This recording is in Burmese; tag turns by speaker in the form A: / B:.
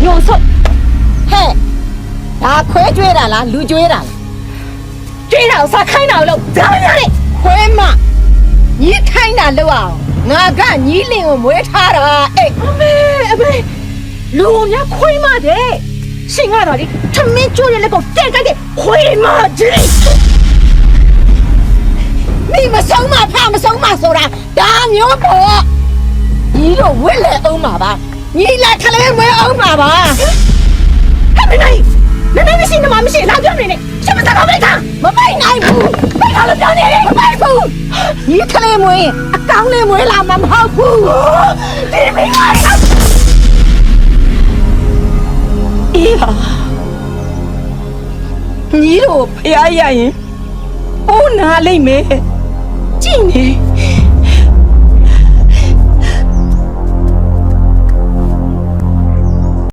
A: ညိုဆုပ်ဟဲ့ဒါခွဲကျွေးတာလားလူကျွေးတာလားကျွေးတာကိုစားခိုင်းတာလို့ဒါမရနဲ့ခွဲမညီးခိုင်းတာလို့အောင်ငါကညီးလင်ကိုမွေးထားတာအေးအမေလူများခွေးမတဲ့ရှင်ကတော့လေထမင်းကျွေးရလက်ကိုတဲ့ကြတဲ့ခွေးမကြီးမိမဆုံးမဖမဆုံးမဆိုတာဒါမျိုးပေါ့ညီတို့ဝစ်လေအောင်ပါပါညီလာခလေးမွေးအောင်ပါပါဟဲ့မနိုင်မရှိနေမှမရှိလာပြောနေနဲ့ရှင်မစကားမိတ်တာမမိတ်နိုင်ဘူးမိတ်တာလို့ပြောနေတယ်မမိတ်ဘူးညီခလေးမွေးအကောင်းလေးမွေးလာမှာမဟုတ်ဘူးဒီမိမအေးဟာညီတို့ဖျားရရင်အိုးနာလိမ့်မယ်ကြည့်နေ